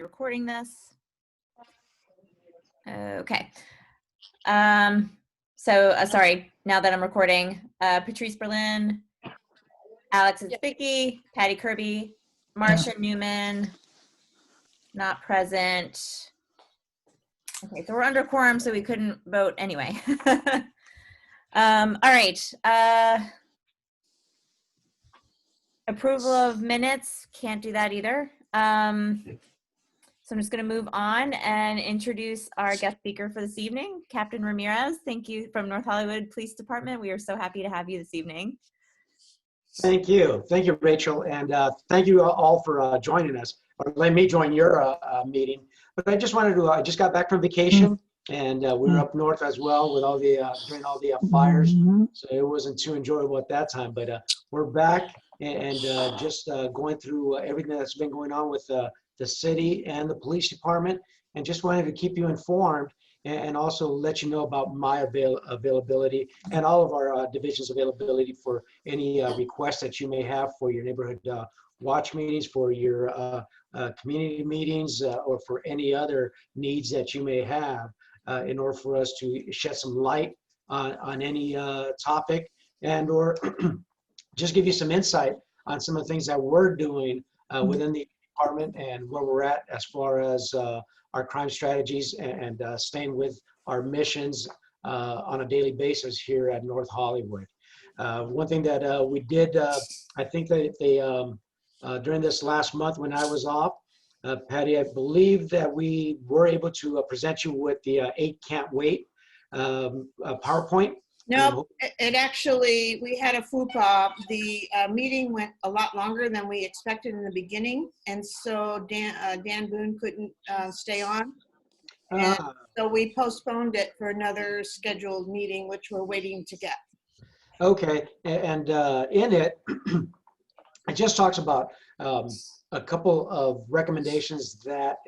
recording this. Okay. Sorry, now that I'm recording, Patrice Berlin, Alex Zbicki, Patty Kirby, Marcia Newman, not present. Okay, so we're under quorum, so we couldn't vote anyway. All right. Approval of minutes, can't do that either. So I'm just going to move on and introduce our guest speaker for this evening, Captain Ramirez. Thank you from North Hollywood Police Department. We are so happy to have you this evening. Thank you. Thank you, Rachel. And thank you all for joining us, or letting me join your meeting. But I just wanted to, I just got back from vacation, and we were up north as well with all the, during all the fires. So it wasn't too enjoyable at that time, but we're back and just going through everything that's been going on with the city and the police department, and just wanted to keep you informed and also let you know about my availability and all of our divisions availability for any requests that you may have for your neighborhood watch meetings, for your community meetings, or for any other needs that you may have in order for us to shed some light on any topic, and or just give you some insight on some of the things that we're doing within the department and where we're at as far as our crime strategies and staying with our missions on a daily basis here at North Hollywood. One thing that we did, I think that they, during this last month when I was off, Patty, I believe that we were able to present you with the 8 Can't Wait PowerPoint. No, it actually, we had a FUPA. The meeting went a lot longer than we expected in the beginning, and so Dan Boone couldn't stay on. And so we postponed it for another scheduled meeting, which we're waiting to get. Okay, and in it, it just talks about a couple of recommendations that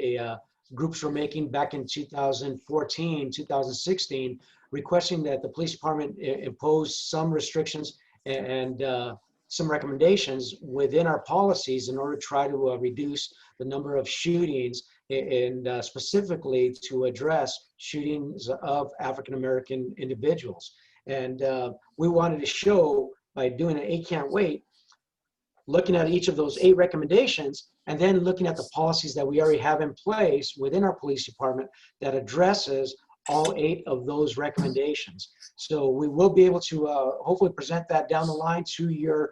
groups were making back in 2014, 2016, requesting that the police department impose some restrictions and some recommendations within our policies in order to try to reduce the number of shootings, and specifically to address shootings of African-American individuals. And we wanted to show, by doing an 8 Can't Wait, looking at each of those 8 recommendations, and then looking at the policies that we already have in place within our police department that addresses all 8 of those recommendations. So we will be able to hopefully present that down the line to your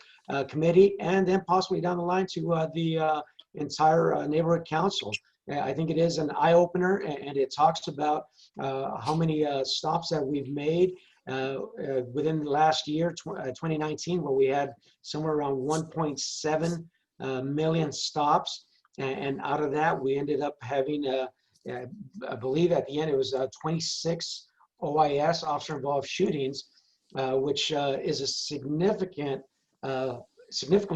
committee, and then possibly down the line to the entire neighborhood council. I think it is an eye-opener, and it talks about how many stops that we've made within the last year, 2019, where we had somewhere around 1.7 million stops. And out of that, we ended up having I believe at the end it was 26 OIS, officer-involved shootings, which is a significantly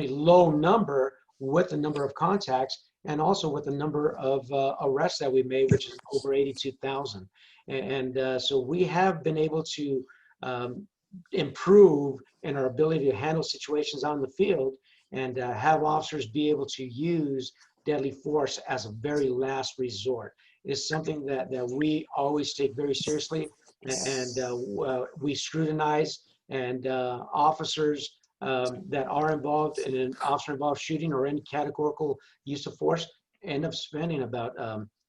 low number with the number of contacts, and also with the number of arrests that we made, which is over 82,000. And so we have been able to improve in our ability to handle situations on the field, and have officers be able to use deadly force as a very last resort. Is something that we always take very seriously, and we scrutinize, and officers that are involved in an officer-involved shooting or any categorical use of force end up spending about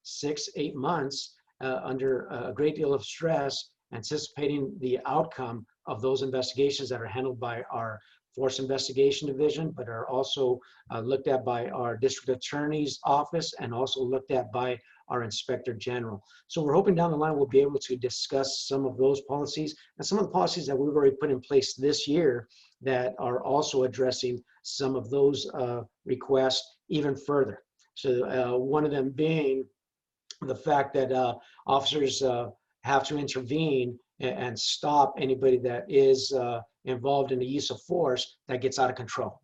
6-8 months under a great deal of stress, anticipating the outcome of those investigations that are handled by our Force Investigation Division, but are also looked at by our District Attorney's Office, and also looked at by our Inspector General. So we're hoping down the line we'll be able to discuss some of those policies and some of the policies that we've already put in place this year that are also addressing some of those requests even further. So one of them being the fact that officers have to intervene and stop anybody that is involved in the use of force that gets out of control.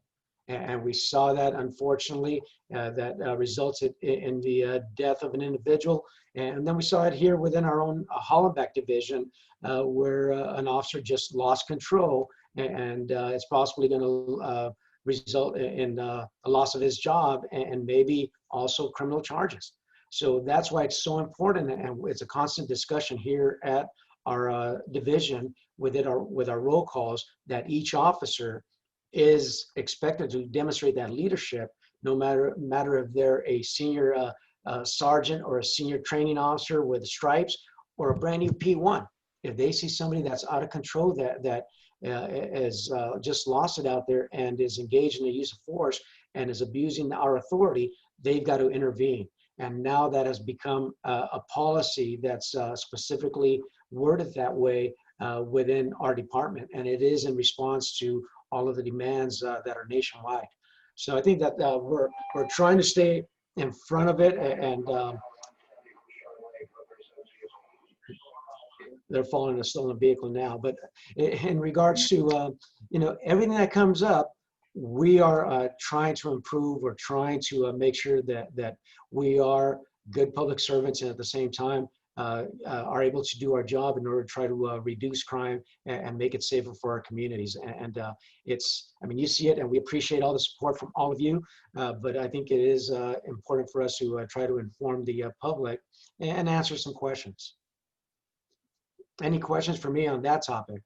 And we saw that, unfortunately, that resulted in the death of an individual. And then we saw it here within our own Hollenbeck division, where an officer just lost control, and it's possibly going to result in a loss of his job, and maybe also criminal charges. So that's why it's so important, and it's a constant discussion here at our division with our roll calls, that each officer is expected to demonstrate that leadership, no matter if they're a senior sergeant or a senior training officer with stripes or a brand new P1. If they see somebody that's out of control, that is just lost it out there and is engaged in the use of force and is abusing our authority, they've got to intervene. And now that has become a policy that's specifically worded that way within our department. And it is in response to all of the demands that are nationwide. So I think that we're trying to stay in front of it, and they're following a stolen vehicle now. But in regards to everything that comes up, we are trying to improve. We're trying to make sure that we are good public servants, and at the same time are able to do our job in order to try to reduce crime and make it safer for our communities. And you see it, and we appreciate all the support from all of you, but I think it is important for us to try to inform the public and answer some questions. Any questions for me on that topic?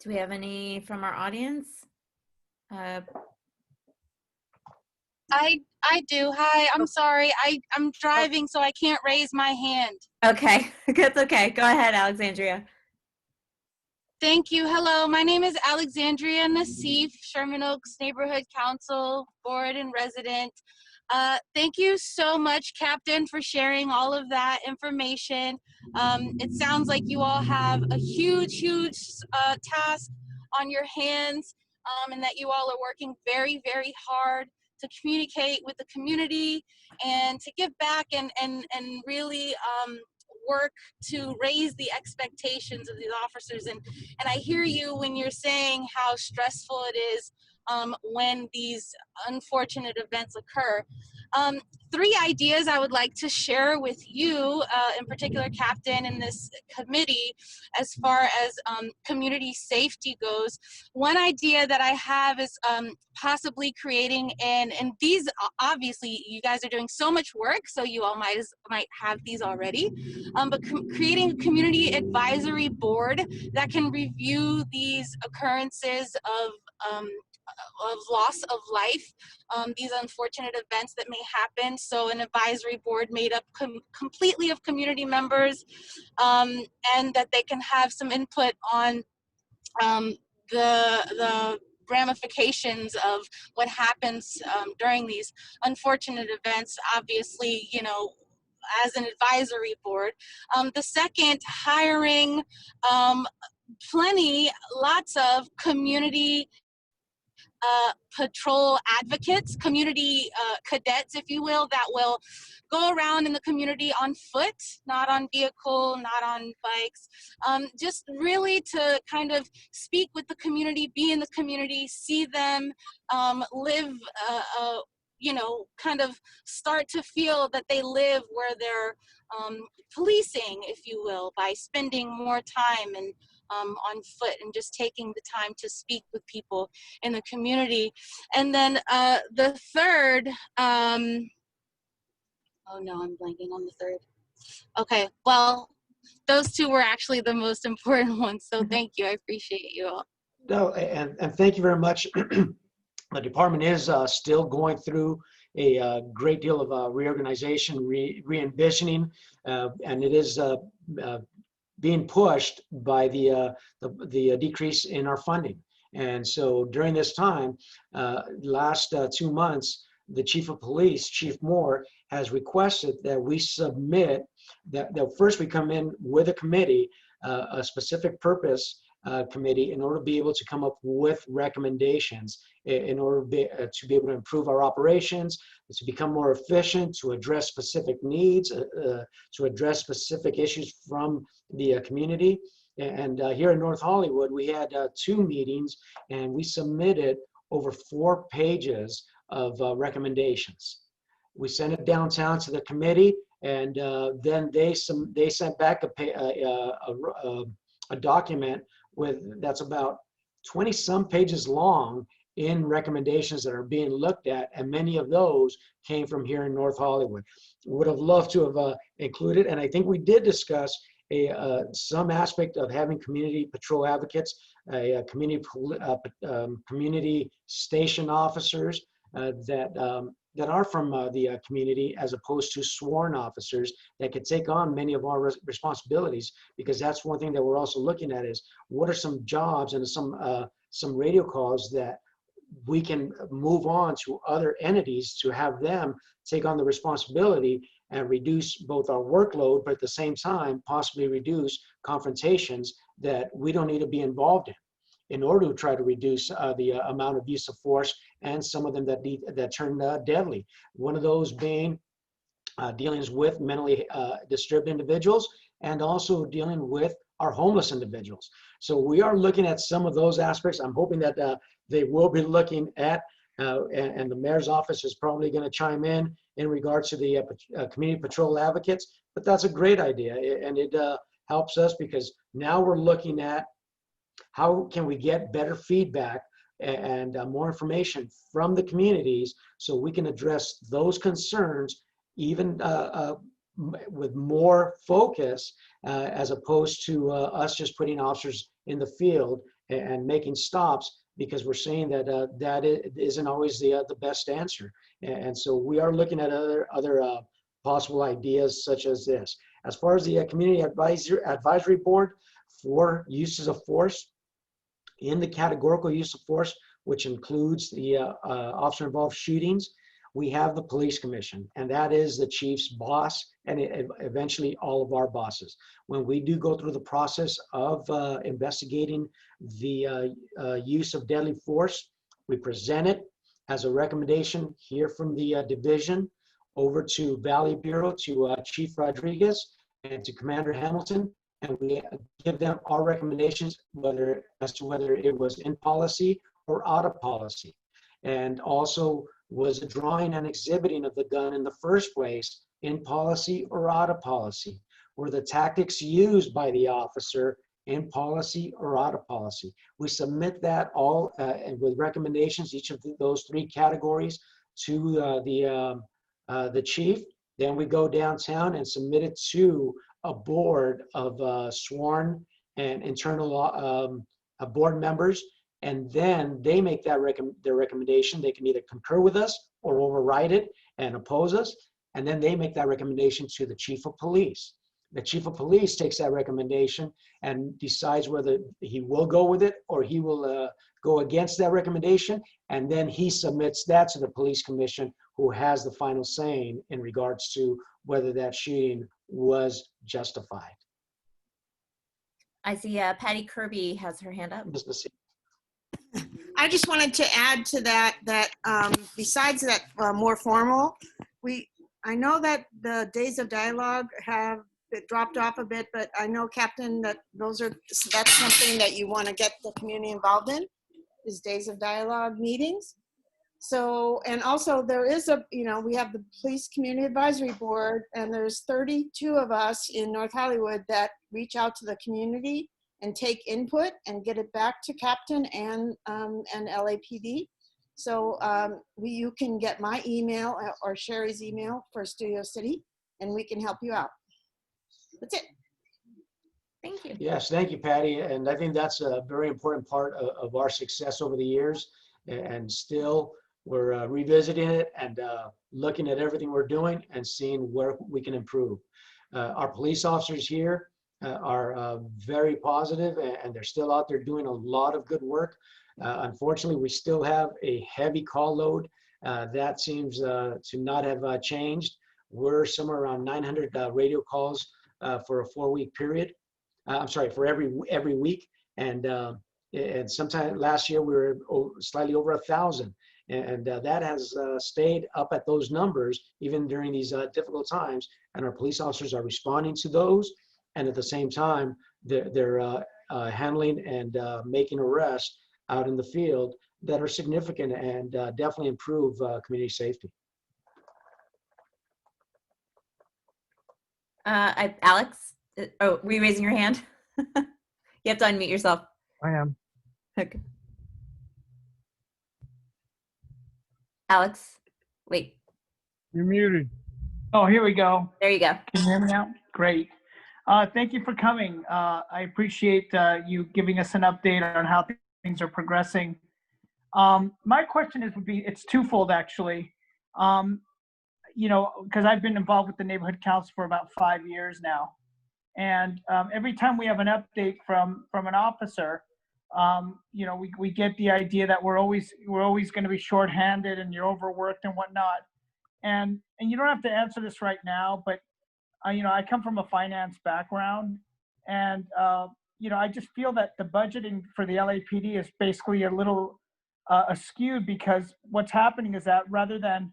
Do we have any from our audience? I do. Hi, I'm sorry. I'm driving, so I can't raise my hand. Okay, that's okay. Go ahead, Alexandria. Thank you. Hello, my name is Alexandria Nassif, Sherman Oaks Neighborhood Council Board and Resident. Thank you so much, Captain, for sharing all of that information. It sounds like you all have a huge task on your hands, and that you all are working very, very hard to communicate with the community and to give back and really work to raise the expectations of these officers. And I hear you when you're saying how stressful it is when these unfortunate events occur. 3 ideas I would like to share with you, in particular, Captain, in this committee, as far as community safety goes. One idea that I have is possibly creating, and these, obviously, you guys are doing so much work, so you all might have these already, but creating a community advisory board that can review these occurrences of loss of life, these unfortunate events that may happen. So an advisory board made up completely of community members, and that they can have some input on the ramifications of what happens during these unfortunate events, obviously, as an advisory board. The second, hiring lots of community patrol advocates, community cadets, if you will, that will go around in the community on foot, not on vehicle, not on bikes, just really to kind of speak with the community, be in the community, see them, live, kind of start to feel that they live where they're policing, if you will, by spending more time and on foot and just taking the time to speak with people in the community. And then the third, oh no, I'm blanking on the third. Okay, well, those 2 were actually the most important ones. So thank you, I appreciate you all. No, and thank you very much. The department is still going through a great deal of reorganization, re-envisioning, and it is being pushed by the decrease in our funding. And so during this time, last 2 months, the Chief of Police, Chief Moore, has requested that we submit, that first we come in with a committee, a specific purpose committee, in order to be able to come up with recommendations in order to be able to improve our operations, to become more efficient, to address specific needs, to address specific issues from the community. And here in North Hollywood, we had 2 meetings, and we submitted over 4 pages of recommendations. We sent it downtown to the committee, and then they sent back a document that's about 20-some pages long, in recommendations that are being looked at, and many of those came from here in North Hollywood. Would have loved to have included, and I think we did discuss some aspect of having community patrol advocates, community station officers that are from the community, as opposed to sworn officers that could take on many of our responsibilities. Because that's one thing that we're also looking at, is what are some jobs and some radio calls that we can move on to other entities to have them take on the responsibility and reduce both our workload, but at the same time possibly reduce confrontations that we don't need to be involved in order to try to reduce the amount of use of force, and some of them that turn deadly. One of those being dealings with mentally disturbed individuals, and also dealing with our homeless individuals. So we are looking at some of those aspects. I'm hoping that they will be looking at, and the mayor's office is probably going to chime in regards to the community patrol advocates. But that's a great idea, and it helps us, because now we're looking at how can we get better feedback and more information from the communities, so we can address those concerns even with more focus, as opposed to us just putting officers in the field and making stops, because we're saying that that isn't always the best answer. And so we are looking at other possible ideas such as this. As far as the community advisory board for uses of force, in the categorical use of force, which includes the officer-involved shootings, we have the police commission, and that is the chief's boss, and eventually all of our bosses. When we do go through the process of investigating the use of deadly force, we present it as a recommendation here from the division over to Valley Bureau, to Chief Rodriguez and to Commander Hamilton, and we give them our recommendations as to whether it was in policy or out of policy. And also, was a drawing and exhibiting of the gun in the first place in policy or out of policy? Were the tactics used by the officer in policy or out of policy? We submit that all and with recommendations, each of those three categories, to the chief. Then we go downtown and submit it to a board of sworn and internal board members, and then they make that their recommendation. They can either concur with us or override it and oppose us, and then they make that recommendation to the chief of police. The chief of police takes that recommendation and decides whether he will go with it or he will go against that recommendation, and then he submits that to the police commission, who has the final saying in regards to whether that shooting was justified. I see Patty Kirby has her hand up. I just wanted to add to that, besides that more formal, I know that the days of dialogue have dropped off a bit, but I know, Captain, that's something that you want to get the community involved in, is days of dialogue meetings. So, and also there is we have the Police Community Advisory Board, and there's 32 of us in North Hollywood that reach out to the community and take input and get it back to Captain and LAPD. So you can get my email or Sherry's email for Studio City, and we can help you out. That's it. Thank you. Yes, thank you, Patty. And I think that's a very important part of our success over the years. And still, we're revisiting it and looking at everything we're doing and seeing where we can improve. Our police officers here are very positive, and they're still out there doing a lot of good work. Unfortunately, we still have a heavy call load. That seems to not have changed. We're somewhere around 900 radio calls for a 4-week period. I'm sorry, for every week. And sometime last year we were slightly over 1,000. And that has stayed up at those numbers even during these difficult times. And our police officers are responding to those. And at the same time, they're handling and making arrests out in the field that are significant and definitely improve community safety. Alex, were you raising your hand? You have to unmute yourself. I am. Okay. Alex, wait, You're muted. Oh, here we go. there you go. Can you hear me now? Great. Thank you for coming. I appreciate you giving us an update on how things are progressing. My question it's twofold actually. Because I've been involved with the neighborhood council for about 5 years now. And every time we have an update from an officer, we get the idea that we're always going to be shorthanded and you're overworked and whatnot. And you don't have to answer this right now, but I come from a finance background, and I just feel that the budgeting for the LAPD is basically a little askewed, because what's happening is that rather than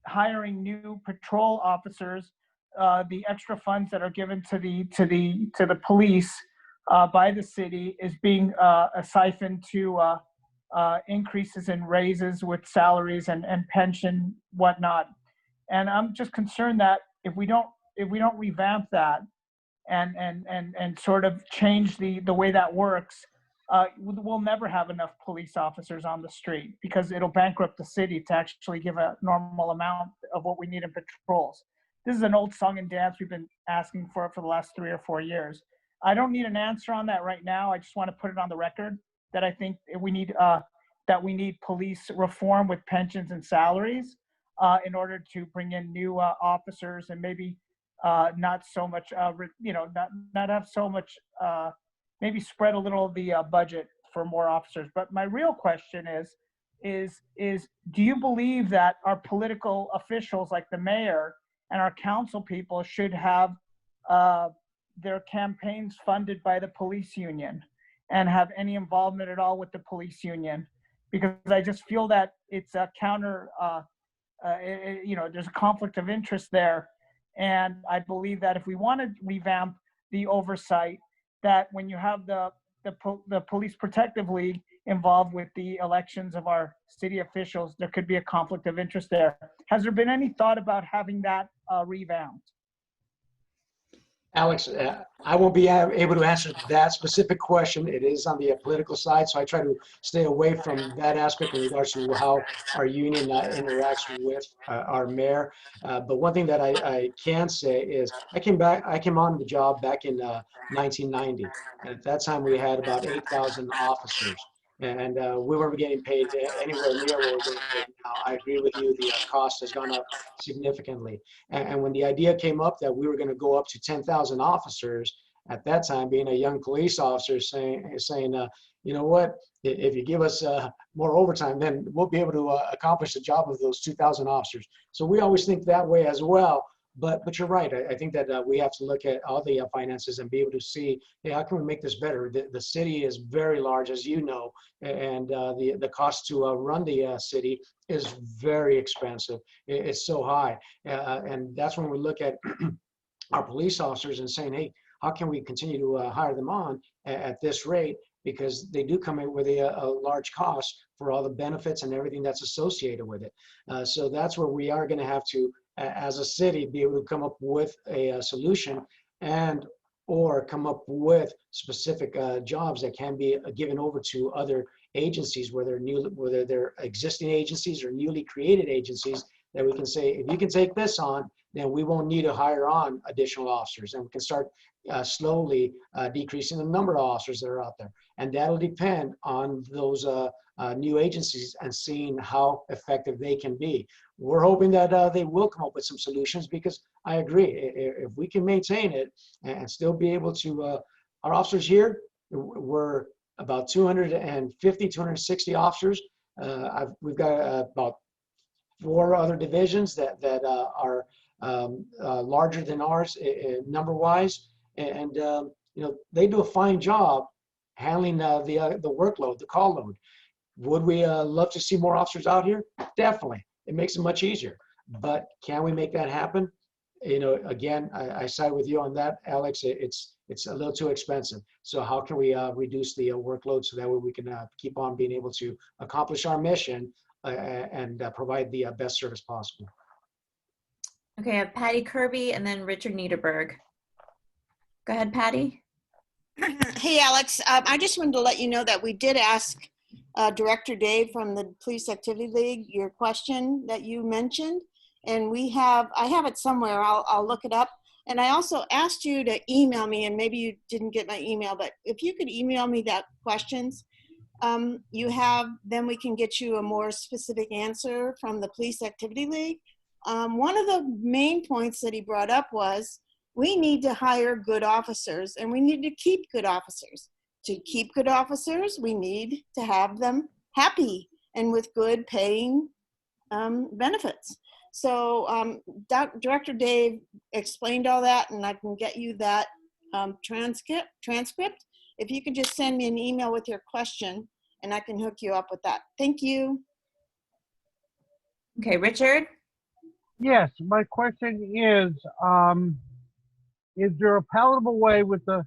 hiring new patrol officers, the extra funds that are given to the police by the city is being siphoned to increases in raises with salaries and pension whatnot. And I'm just concerned that if we don't revamp that and sort of change the way that works, we'll never have enough police officers on the street, because it'll bankrupt the city to actually give a normal amount of what we need in patrols. This is an old song and dance we've been asking for the last 3 or 4 years. I don't need an answer on that right now. I just want to put it on the record that I think we need police reform with pensions and salaries in order to bring in new officers, and maybe not so much, not have so much, maybe spread a little of the budget for more officers. But my real question is do you believe that our political officials like the mayor and our council people should have their campaigns funded by the police union and have any involvement at all with the police union? Because I just feel that it's a counter, there's a conflict of interest there. And I believe that if we want to revamp the oversight, that when you have the Police Protective League involved with the elections of our city officials, there could be a conflict of interest there. Has there been any thought about having that revamped? Alex, I won't be able to answer that specific question. It is on the political side, so I try to stay away from that aspect in regards to how our union interacts with our mayor. But one thing that I can say is I came on the job back in 1990. And at that time, we had about 8,000 officers. And we weren't getting paid anywhere near what we're getting paid now. I agree with you, the cost has gone up significantly. And when the idea came up that we were going to go up to 10,000 officers, at that time, being a young police officer, saying, you know what, if you give us more overtime, then we'll be able to accomplish the job of those 2,000 officers. So we always think that way as well. But you're right. I think that we have to look at all the finances and be able to see, hey, how can we make this better? The city is very large, as you know, and the cost to run the city is very expensive. It's so high. And that's when we look at our police officers and saying, hey, how can we continue to hire them on at this rate? Because they do come in with a large cost for all the benefits and everything that's associated with it. So that's where we are going to have to, as a city, be able to come up with a solution and or come up with specific jobs that can be given over to other agencies, whether they're existing agencies or newly created agencies, that we can say, if you can take this on, then we won't need to hire on additional officers, and we can start slowly decreasing the number of officers that are out there. And that'll depend on those new agencies and seeing how effective they can be. We're hoping that they will come up with some solutions, because I agree, if we can maintain it and still be able to, our officers here, we're about 250, 260 officers. We've got about 4 other divisions that are larger than ours number-wise, and they do a fine job handling the workload, the call load. Would we love to see more officers out here? Definitely. It makes it much easier. But can we make that happen? Again, I side with you on that, Alex. It's a little too expensive. So how can we reduce the workload so that way we can keep on being able to accomplish our mission and provide the best service possible? Okay, I have Patty Kirby and then Richard Niederberg. Go ahead, Patty. Hey, Alex. I just wanted to let you know that we did ask Director Dave from the Police Activity League, your question that you mentioned. And I have it somewhere, I'll look it up. And I also asked you to email me, and maybe you didn't get my email, but if you could email me that questions then we can get you a more specific answer from the Police Activity League. One of the main points that he brought up was we need to hire good officers, and we need to keep good officers. To keep good officers, we need to have them happy and with good paying benefits. So Director Dave explained all that, and I can get you that transcript. If you could just send me an email with your question, and I can hook you up with that. Thank you. Okay, Richard? Yes, my question is there a palatable way with the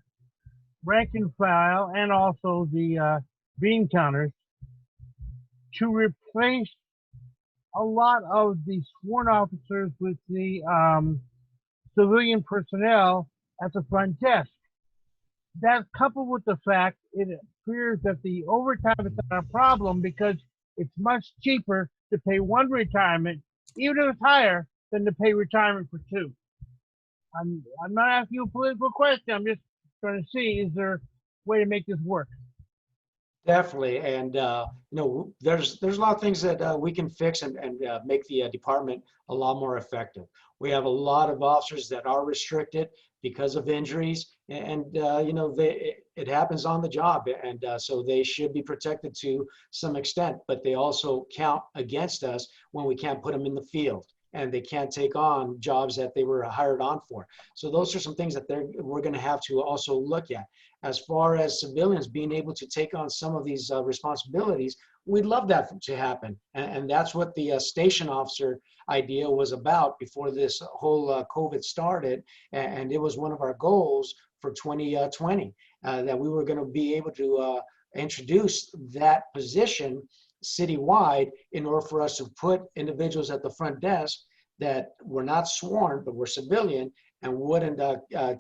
rank and file and also the bean counters to replace a lot of the sworn officers with the civilian personnel at the front desk? That, coupled with the fact it appears that the overtime is not a problem because it's much cheaper to pay one retirement, even if it's higher, than to pay retirement for two. I'm not asking you a political question. I'm just trying to see, is there a way to make this work? Definitely, and there's a lot of things that we can fix and make the department a lot more effective. We have a lot of officers that are restricted because of injuries, and it happens on the job, and so they should be protected to some extent. But they also count against us when we can't put them in the field, and they can't take on jobs that they were hired on for. So those are some things that we're going to have to also look at. As far as civilians being able to take on some of these responsibilities, we'd love that to happen. And that's what the station officer idea was about before this whole COVID started. And it was one of our goals for 2020, that we were going to be able to introduce that position citywide in order for us to put individuals at the front desk that were not sworn but were civilian and wouldn't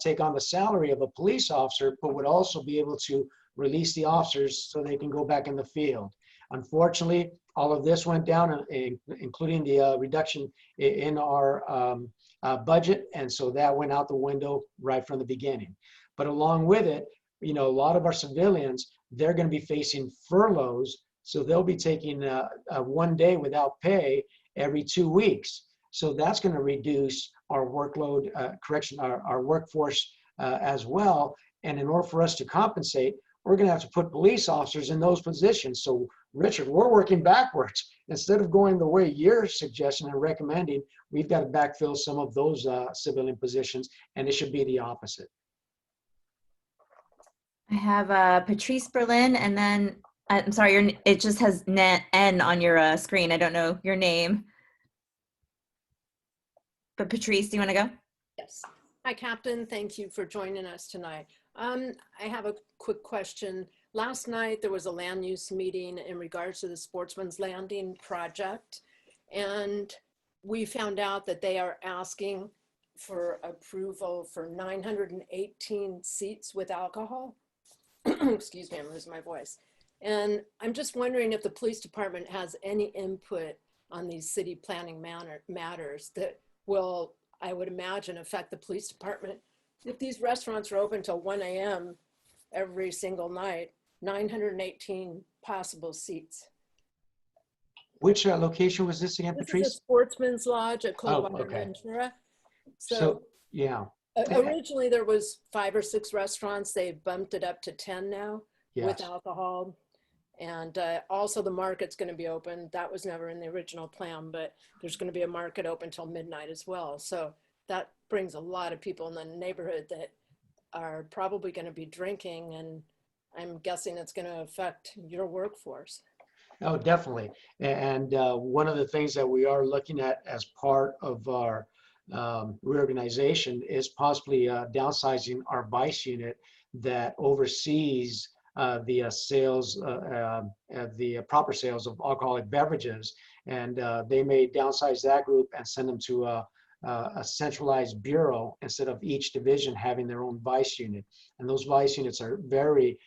take on the salary of a police officer, but would also be able to release the officers so they can go back in the field. Unfortunately, all of this went down, including the reduction in our budget, and so that went out the window right from the beginning. But along with it, a lot of our civilians, they're going to be facing furloughs, so they'll be taking 1 day without pay every 2 weeks. So that's going to reduce our workload, our workforce as well. And in order for us to compensate, we're going to have to put police officers in those positions. So, Richard, we're working backwards. Instead of going the way you're suggesting and recommending, we've got to backfill some of those civilian positions, and it should be the opposite. I have Patrice Berlin, and then, I'm sorry, it just has N on your screen. I don't know your name. But Patrice, do you want to go? Yes. Hi, Captain. Thank you for joining us tonight. I have a quick question. Last night, there was a land use meeting in regards to the Sportsman's Landing project, and we found out that they are asking for approval for 918 seats with alcohol. Excuse me, I'm losing my voice. And I'm just wondering if the police department has any input on these city planning matters that will, I would imagine, affect the police department. If these restaurants are open till 1 a.m. every single night, 918 possible seats. Which location was this again, This Patrice? is a Sportsman's Lodge at Oh, Coldwater, okay. Ventura. So, yeah. Originally there was 5 or 6 restaurants. They bumped it up to 10 now with Yes. alcohol. And also the market's going to be open. That was never in the original plan, but there's going to be a market open till midnight as well. So that brings a lot of people in the neighborhood that are probably going to be drinking, and I'm guessing it's going to affect your workforce. Oh, definitely. And one of the things that we are looking at as part of our reorganization is possibly downsizing our vice unit that oversees the sales, the proper sales of alcoholic beverages. And they may downsize that group and send them to a centralized bureau instead of each division having their own vice unit. And those vice units are very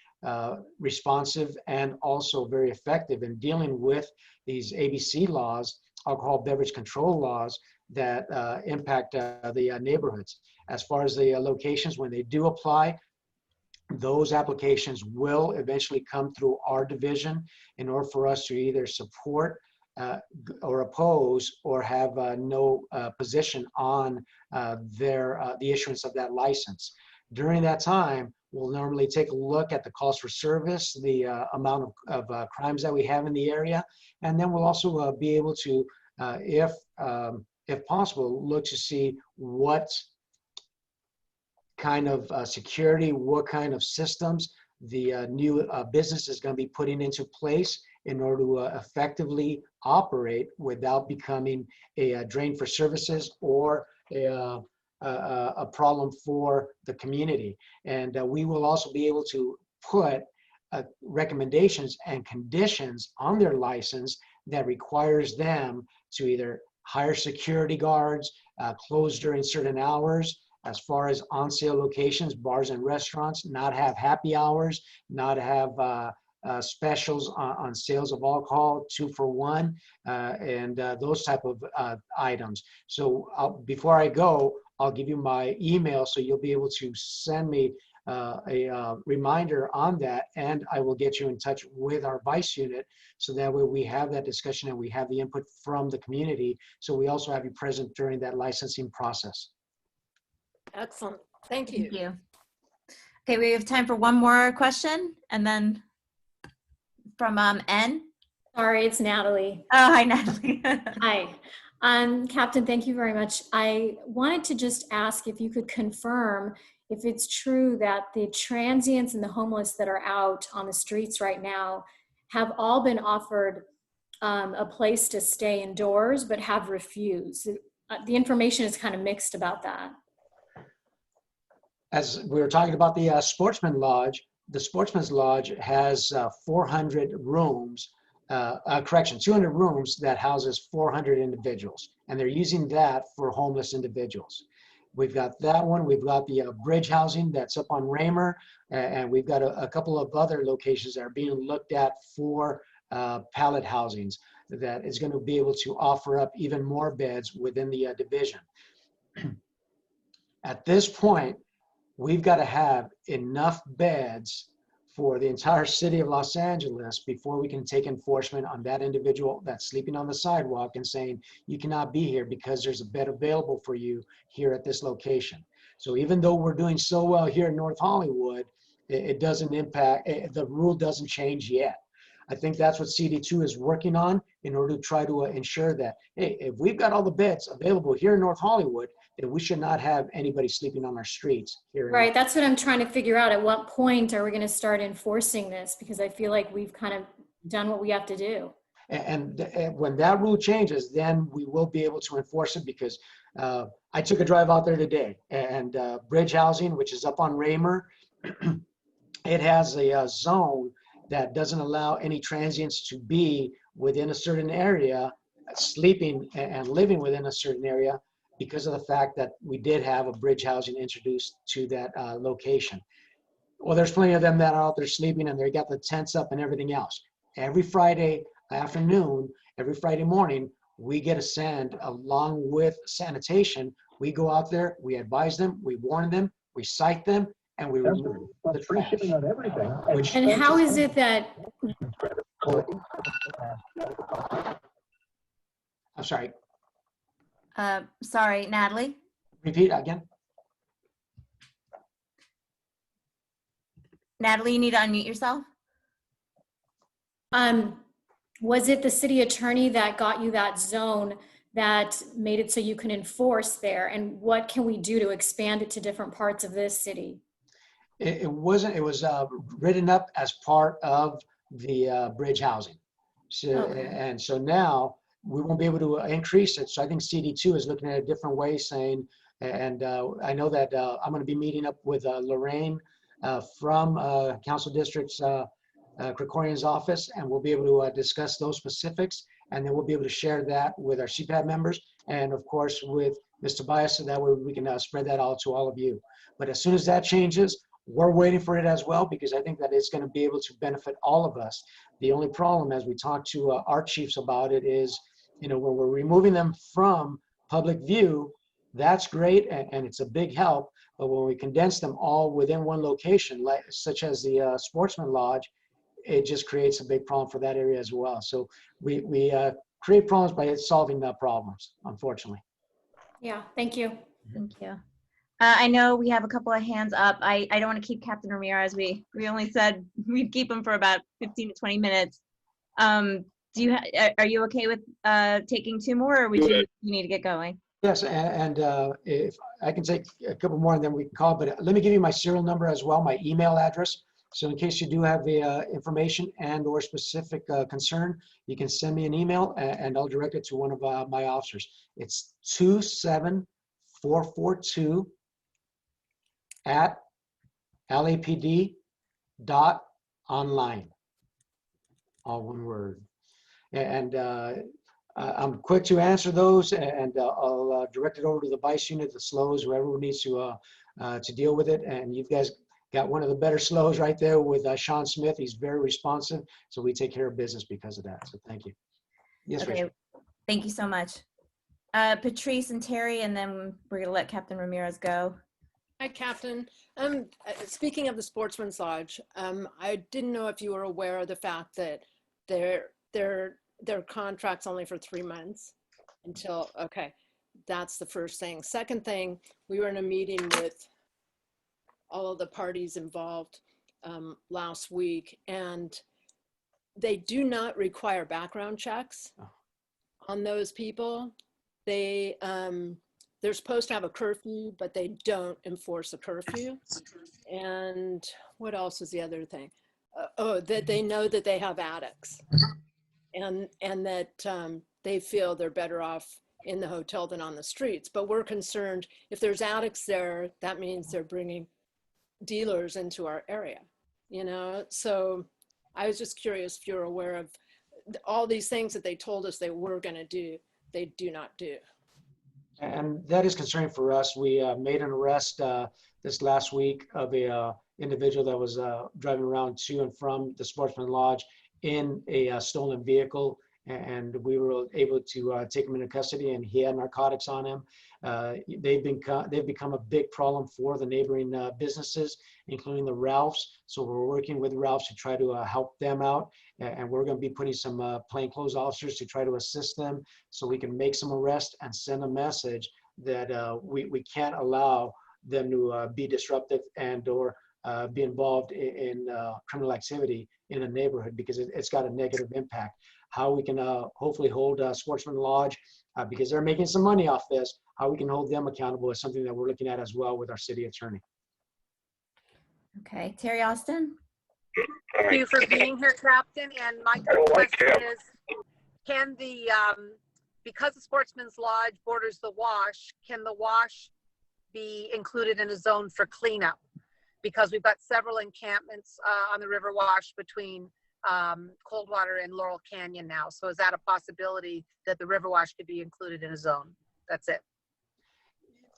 responsive and also very effective in dealing with these ABC laws, alcohol beverage control laws, that impact the neighborhoods. As far as the locations, when they do apply, those applications will eventually come through our division in order for us to either support or oppose or have no position on the issuance of that license. During that time, we'll normally take a look at the calls for service, the amount of crimes that we have in the area, and then we'll also be able to, if possible, look to see what kind of security, what kind of systems the new business is going to be putting into place in order to effectively operate without becoming a drain for services or a problem for the community. And we will also be able to put recommendations and conditions on their license that requires them to either hire security guards, close during certain hours. As far as on-sale locations, bars and restaurants, not have happy hours, not have specials on sales of alcohol, 2 for 1, and those type of items. So before I go, I'll give you my email so you'll be able to send me a reminder on that, and I will get you in touch with our vice unit so that way we have that discussion and we have the input from the community. So we also have you present during that licensing process. Excellent. Thank you. Thank you. Okay, we have time for one more question, and then from N. Sorry, it's Natalie. Oh, hi, Natalie. Hi. Captain, thank you very much. I wanted to just ask if you could confirm if it's true that the transients and the homeless that are out on the streets right now have all been offered a place to stay indoors, but have refused. The information is kind of mixed about that. As we were talking about the Sportsman Lodge, the Sportsman's Lodge has 400 rooms, 200 rooms that houses 400 individuals, and they're using that for homeless individuals. We've got that one. We've got the bridge housing that's up on Raymer, and we've got a couple of other locations that are being looked at for pallet housings that is going to be able to offer up even more beds within the division. At this point, we've got to have enough beds for the entire city of Los Angeles before we can take enforcement on that individual that's sleeping on the sidewalk and saying, you cannot be here because there's a bed available for you here at this location. So even though we're doing so well here in North Hollywood, it doesn't impact, the rule doesn't change yet. I think that's what CD2 is working on in order to try to ensure that, hey, if we've got all the beds available here in North Hollywood, then we should not have anybody sleeping on our streets here. Right, that's what I'm trying to figure out. At what point are we going to start enforcing this? Because I feel like we've kind of done what we have to do. And when that rule changes, then we will be able to enforce it, because I took a drive out there today, and Bridge Housing, which is up on Raymer, it has a zone that doesn't allow any transients to be within a certain area, sleeping and living within a certain area, because of the fact that we did have a bridge housing introduced to that location. Well, there's plenty of them that are out there sleeping, and they got the tents up and everything else. Every Friday afternoon, every Friday morning, we get a send along with sanitation. We go out there, we advise them, we warn them, we cite them, and we remove the trash. And how is it that, I'm sorry, Sorry, Natalie. repeat again. Natalie, you need to unmute yourself. was it the city attorney that got you that zone that made it so you can enforce there? And what can we do to expand it to different parts of this city? It was written up as part of the bridge housing. So, Okay. and so now we won't be able to increase it. So I think CD2 is looking at a different way, saying, and I know that I'm going to be meeting up with Lorraine from Council District's Krikorian's office, and we'll be able to discuss those specifics, and then we'll be able to share that with our CPAD members, and of course with Ms. Tobias, so that way we can spread that out to all of you. But as soon as that changes, We're waiting for it as well because I think that it's going to be able to benefit all of us. The only problem, as we talk to our chiefs about it, is, when we're removing them from public view, that's great and it's a big help. But when we condense them all within one location, like such as the Sportsman Lodge, it just creates a big problem for that area as well. So we create problems by solving the problems, unfortunately. Yeah, thank you. Thank you. I know we have a couple of hands up. I don't want to keep Captain Ramirez. We only said we'd keep him for about 15 to 20 minutes. Are you okay with taking two more, or you need to get going? Yes, and if I can take a couple more and then we can call, but let me give you my serial number as well, my email address. So in case you do have the information and or specific concern, you can send me an email and I'll direct it to one of my officers. It's 27442@lapd.online. All one word. And I'm quick to answer those, and I'll direct it over to the vice unit, the SLOs, whoever needs to deal with it. And you guys got one of the better SLOs right there with Sean Smith. He's very responsive, so we take care of business because of that. So thank you. Yes, Okay, Rachel. thank you so much. Patrice and Terry, and then we're gonna let Captain Ramirez go. Hi, Captain. Speaking of the Sportsman's Lodge, I didn't know if you were aware of the fact that their contract's only for 3 months until, okay, that's the first thing. Second thing, we were in a meeting with all of the parties involved last week, and they do not require background checks on those people. They're supposed to have a curfew, but they don't enforce a curfew. And what else is the other thing? That they know that they have addicts, and that they feel they're better off in the hotel than on the streets. But we're concerned if there's addicts there, that means they're bringing dealers into our area, So I was just curious if you're aware of all these things that they told us they were going to do, they do not do. And that is concerning for us. We made an arrest this last week of a individual that was driving around to and from the Sportsman Lodge in a stolen vehicle, and we were able to take him into custody, and he had narcotics on him. They've become a big problem for the neighboring businesses, including the Ralphs. So we're working with Ralphs to try to help them out, and we're going to be putting some plainclothes officers to try to assist them so we can make some arrests and send a message that we can't allow them to be disruptive and or be involved in criminal activity in a neighborhood, because it's got a negative impact. How we can hopefully hold Sportsman Lodge, because they're making some money off this, how we can hold them accountable is something that we're looking at as well with our city attorney. Okay, Terry Austin. Thank you for being here, Captain. And my question is, can the, because the Sportsman's Lodge borders the Wash, can the Wash be included in a zone for cleanup? Because we've got several encampments on the River Wash between Coldwater and Laurel Canyon now. So is that a possibility that the River Wash could be included in a zone? That's it.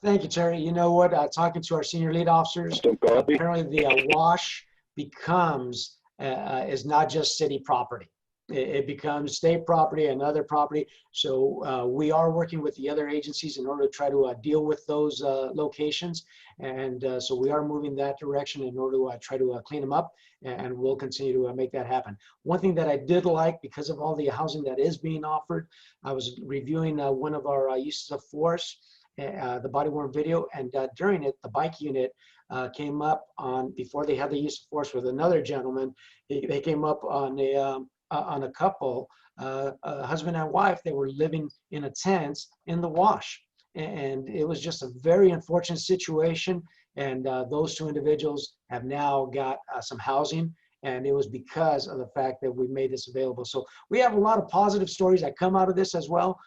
Thank you, Terry. You know what? Talking to our senior lead officers, apparently the Wash becomes, is not just city property. It becomes state property and other property. So we are working with the other agencies in order to try to deal with those locations. And so we are moving that direction in order to try to clean them up, and we'll continue to make that happen. One thing that I did like, because of all the housing that is being offered, I was reviewing one of our uses of force, the body-worn video, and during it, the bike unit came up on, before they had the use of force with another gentleman, they came up on a couple, a husband and wife. They were living in a tent in the Wash, and it was just a very unfortunate situation. And those two individuals have now got some housing, and it was because of the fact that we made this available. So we have a lot of positive stories that come out of this as well,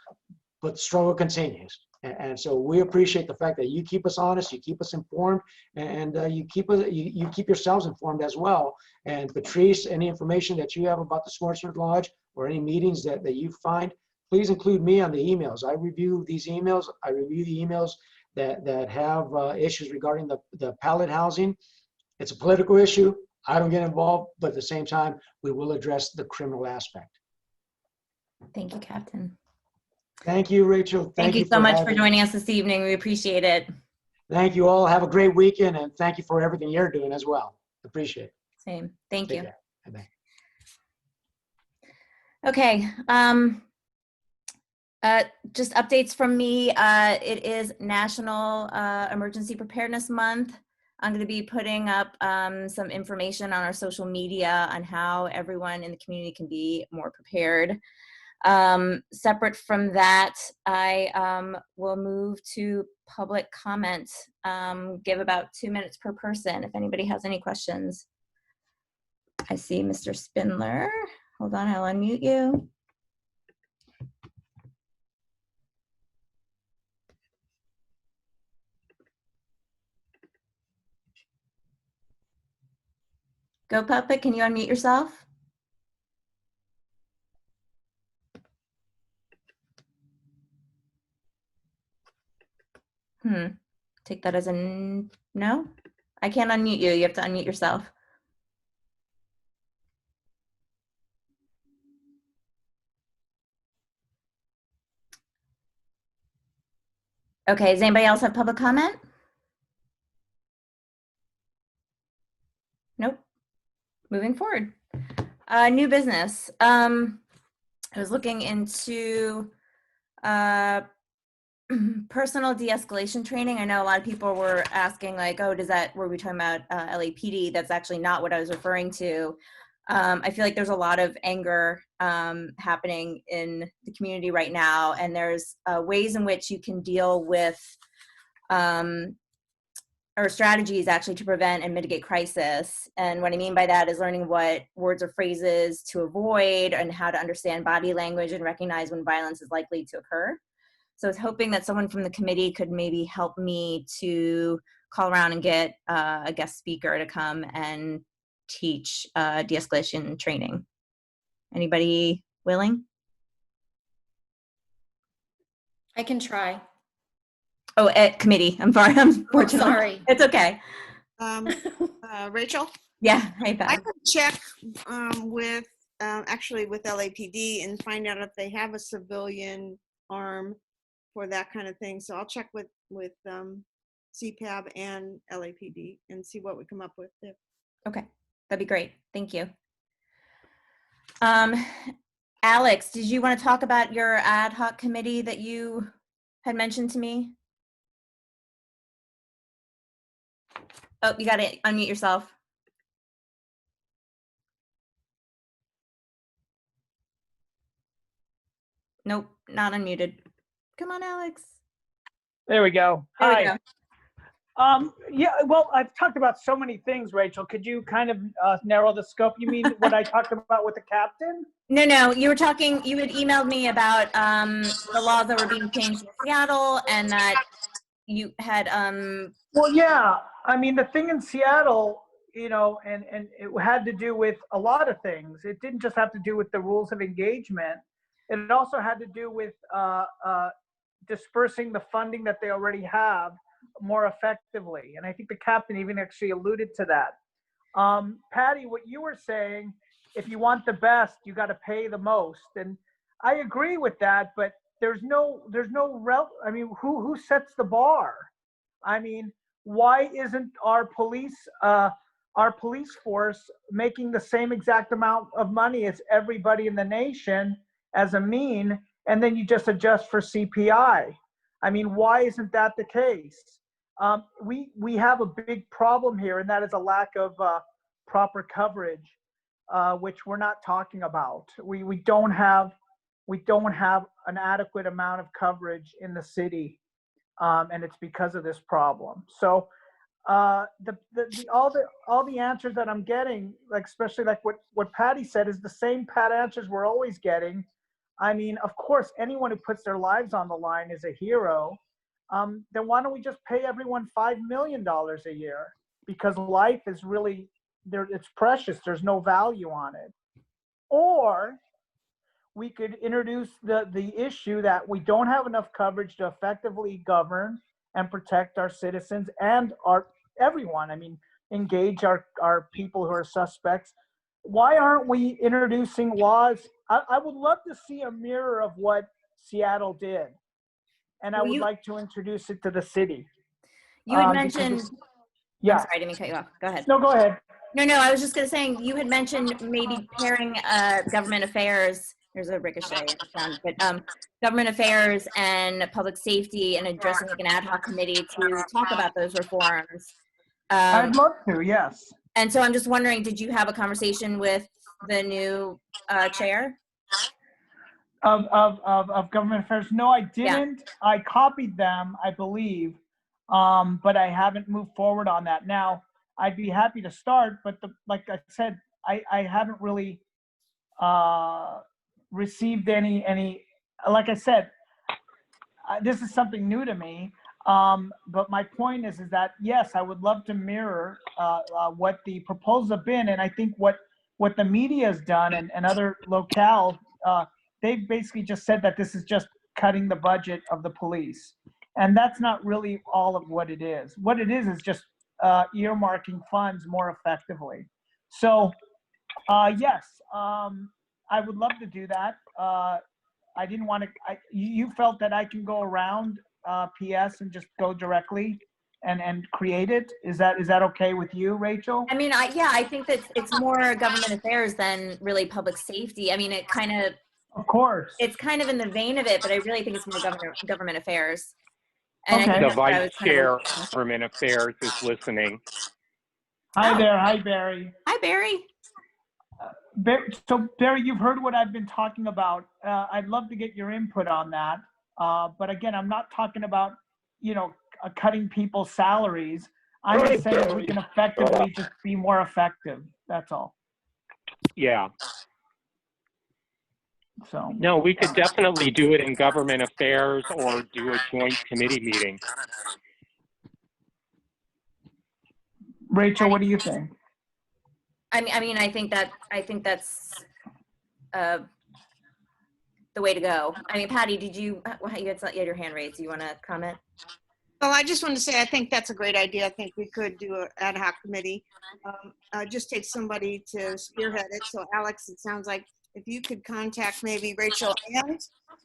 but the struggle continues. And so we appreciate the fact that you keep us honest, you keep us informed, and you keep yourselves informed as well. And Patrice, any information that you have about the Sportsman Lodge or any meetings that you find, please include me on the emails. I review these emails. I review the emails that have issues regarding the pallet housing, It's a political issue. I don't get involved, but at the same time, we will address the criminal aspect. Thank you, Captain. Thank you, Rachel. Thank you so much for joining us this evening. We appreciate it. Thank you all. Have a great weekend, and thank you for everything you're doing as well. Appreciate it. Same. Thank Take you. care. Bye-bye. Okay. Just updates from me. It is National Emergency Preparedness Month. I'm going to be putting up some information on our social media on how everyone in the community can be more prepared. Separate from that, I will move to public comment. Give about 2 minutes per person if anybody has any questions. I see Mr. Spindler. Hold on, I'll unmute you. Go Puppet, can you unmute yourself? Take that as a no? I can't unmute you. You have to unmute yourself. Okay, does anybody else have public comment? Nope. Moving forward. New business. I was looking into personal de-escalation training. I know a lot of people were asking like, oh, were we talking about LAPD? That's actually not what I was referring to. I feel like there's a lot of anger happening in the community right now, and there's ways in which you can deal with or strategies actually to prevent and mitigate crisis. And what I mean by that is learning what words or phrases to avoid and how to understand body language and recognize when violence is likely to occur. So I was hoping that someone from the committee could maybe help me to call around and get a guest speaker to come and teach de-escalation training. Anybody willing? I can try. Oh, at committee. I'm sorry. Oh, sorry. It's okay. Rachel? Yeah. Hey, I Pat. could check with actually with LAPD and find out if they have a civilian arm for that kind of thing. So I'll check with CPAB and LAPD and see what we come up with there. Okay, that'd be great. Thank you. Alex, did you want to talk about your ad hoc committee that you had mentioned to me? Oh, you got to unmute yourself. Nope, not unmuted. Come on, Alex. There we go. There we Hi. go. Yeah, well, I've talked about so many things, Rachel. Could you kind of narrow the scope? You mean what I talked about with the captain? No, you were talking, you had emailed me about the laws that were being changed in Seattle and that you had Well, yeah. I mean, the thing in Seattle, you know, and it had to do with a lot of things. It didn't just have to do with the rules of engagement. It also had to do with dispersing the funding that they already have more effectively. And I think the captain even actually alluded to that. Patty, what you were saying, if you want the best, you got to pay the most. And I agree with that, but there's no I mean, who sets the bar? I mean, why isn't our police force making the same exact amount of money as everybody in the nation as a mean, and then you just adjust for CPI? I mean, why isn't that the case? We have a big problem here, and that is a lack of proper coverage, which we're not talking about. We don't have an adequate amount of coverage in the city, and it's because of this problem. So all the answers that I'm getting, like especially like what Patty said, is the same pat answers we're always getting. I mean, of course, anyone who puts their lives on the line is a hero. Then why don't we just pay everyone $5 million a year? Because life is really there; it's precious. There's no value on it. Or we could introduce the issue that we don't have enough coverage to effectively govern and protect our citizens and everyone. I mean, engage our people who are suspects. Why aren't we introducing laws? I would love to see a mirror of what Seattle did. And I Well, would you- like to introduce it to the city. You had Because mentioned, it's- I'm Yeah, sorry, I didn't mean to cut you off. Go ahead. no, go ahead. No, I was just gonna say, you had mentioned maybe pairing government affairs, there's a ricochet in the sound, but government affairs and public safety and addressing like an ad hoc committee to talk about those reforms. I'd love to, yes. And so I'm just wondering, did you have a conversation with the new chair? Of government affairs. No, I didn't. I copied them, I believe, but I haven't moved forward on that. Now, I'd be happy to start, but like I said, I haven't really received any. Like I said, this is something new to me. But my point is that yes, I would love to mirror what the proposals have been, and I think what the media has done and other locales. They've basically just said that this is just cutting the budget of the police. And that's not really all of what it is. What it is just earmarking funds more effectively. So, yes, I would love to do that. I didn't want to, you felt that I can go around PS and just go directly and create it. Is that okay with you, Rachel? I mean, I think that it's more government affairs than really public safety. I mean, Of course. it's kind of in the vein of it, but I really think it's more government affairs. And Okay. I think The that's what I vice was kind of chair alluding of to. government affairs is listening. Hi Oh. there. Hi, Barry. Hi, Barry. So Barry, you've heard what I've been talking about. I'd love to get your input on that. But again, I'm not talking about, cutting people's salaries. I'm just saying we can effectively just be more effective. That's all. Yeah. So, No, we could definitely do it in government affairs or do a joint committee meeting. Rachel, what do you think? I mean, I think that's the way to go. I mean, Patty, you had your hand raised. Do you want to comment? Well, I just want to say, I think that's a great idea. I think we could do an ad hoc committee. Just take somebody to spearhead it. So Alex, it sounds like if you could contact maybe Rachel and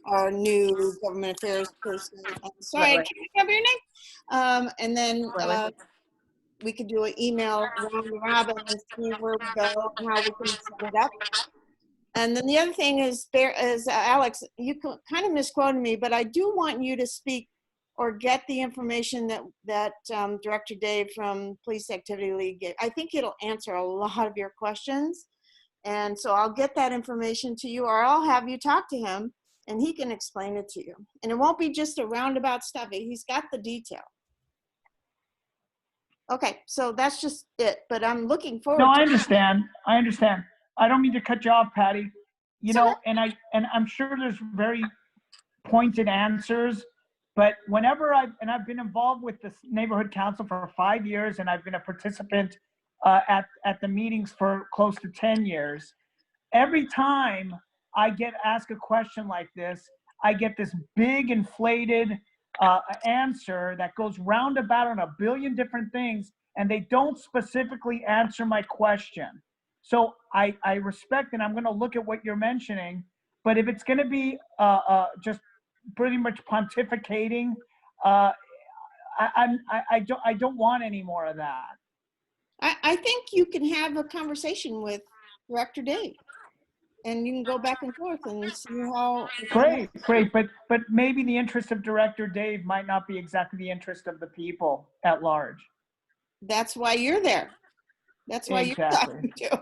our new government affairs person. I'm sorry, I can't remember your name. And then we could do an email round robin and see where we go and how we can set it up. And then the other thing is, Alex, you kind of misquoted me, but I do want you to speak or get the information that Director Dave from Police Activity League gave. I think it'll answer a lot of your questions. And so I'll get that information to you, or I'll have you talk to him and he can explain it to you. And it won't be just a roundabout stuff. He's got the detail. Okay, so that's just it, but I'm looking forward No, to I understand. I don't mean to cut you off, Patty. And I'm sure there's very pointed answers, but whenever I've been involved with this neighborhood council for 5 years, and I've been a participant at the meetings for close to 10 years. Every time I get asked a question like this, I get this big inflated answer that goes roundabout on a billion different things, and they don't specifically answer my question. So I respect, and I'm going to look at what you're mentioning, but if it's going to be just pretty much pontificating, I don't want any more of that. I think you can have a conversation with Director Dave, and you can go back and forth and see how. Great, but maybe the interest of Director Dave might not be exactly the interest of the people at large. That's why you're there. That's why you're talking to him.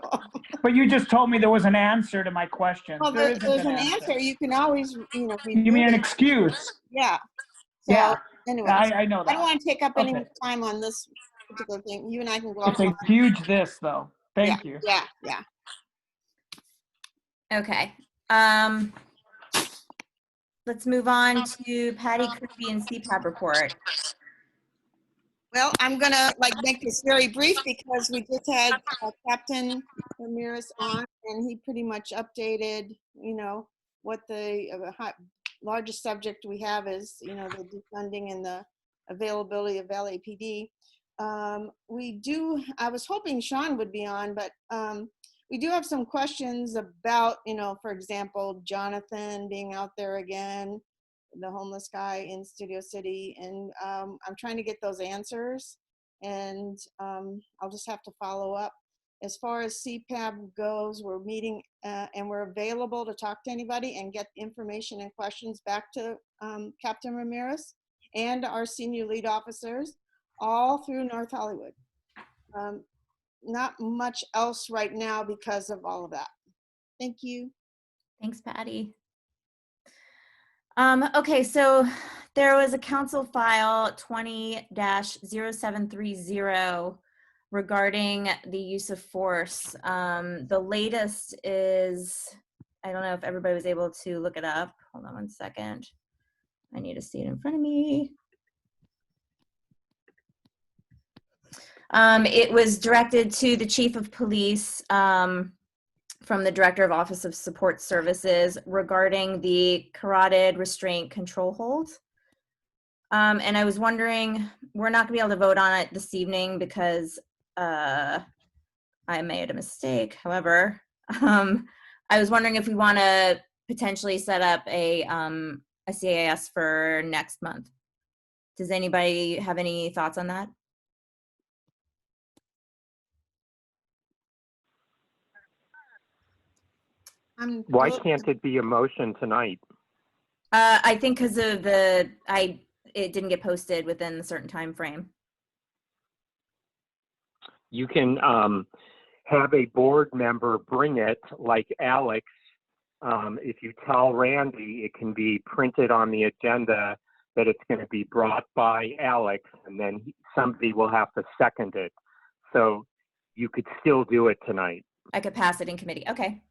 But you just told me there was an answer to my question. Well, there's an answer. You can always, You mean an excuse? Yeah. So, yeah. Anyway, I know that. I don't want to take up any more time on this particular thing. You and I can go It's off. a huge this, though. Thank you. Yeah. Okay. Let's move on to Patty Kirby and CPAP report. Well, I'm gonna make this very brief because we just had Captain Ramirez on, and he pretty much updated, what the largest subject we have is, the defunding and the availability of LAPD. I was hoping Sean would be on, but we do have some questions about, for example, Jonathan being out there again, the homeless guy in Studio City. And I'm trying to get those answers, and I'll just have to follow up. As far as CPAB goes, we're meeting and we're available to talk to anybody and get information and questions back to Captain Ramirez and our senior lead officers all through North Hollywood. Not much else right now because of all of that. Thank you. Thanks, Patty. Okay, so there was a council file 20-0730 regarding the use of force. The latest is, I don't know if everybody was able to look it up. Hold on one second. I need to see it in front of me. It was directed to the chief of police from the director of Office of Support Services regarding the carotid restraint control hold. And I was wondering, we're not gonna be able to vote on it this evening because I made a mistake. However, I was wondering if we wanna potentially set up a CAS for next month. Does anybody have any thoughts on that? Why can't it be a motion tonight? I think because of it didn't get posted within a certain time frame. You can have a board member bring it, like Alex. If you tell Randy, it can be printed on the agenda that it's going to be brought by Alex, and then somebody will have to second it. So you could still do it tonight. I could pass it in committee. Okay.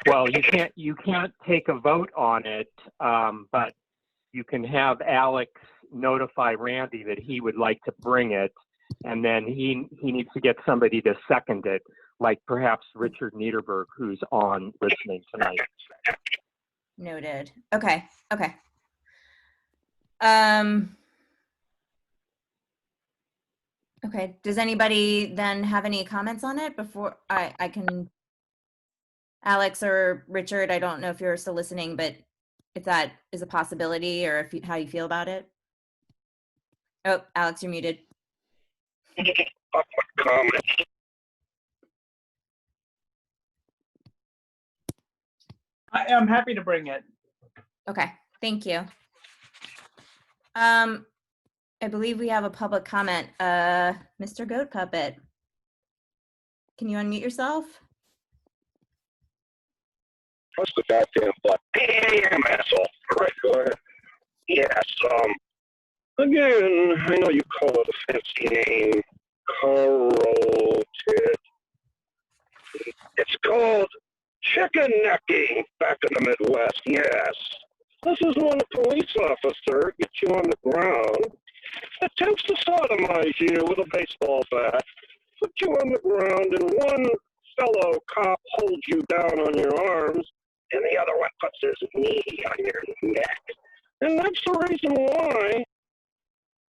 Well, you can't take a vote on it, but you can have Alex notify Randy that he would like to bring it, and then he needs to get somebody to second it, like perhaps Richard Niederberg, who's on listening tonight. Noted. Okay. Okay. Okay. Does anybody then have any comments on it before I can? Alex or Richard, I don't know if you're still listening, but if that is a possibility or if how you feel about it. Oh, Alex, you're muted. I'm happy to bring it. Okay, thank you. I believe we have a public comment. Mr. Goat Puppet, can you unmute yourself? Press the goddamn button. Damn asshole. All right, go ahead. Yes, again, I know you call it a fancy name. Carotid. It's called chicken necking back in the Midwest, yes. This is when a police officer gets you on the ground, attempts to sodomize you with a baseball bat, put you on the ground, and one fellow cop holds you down on your arms, and the other one puts his knee on your neck. And that's the reason why,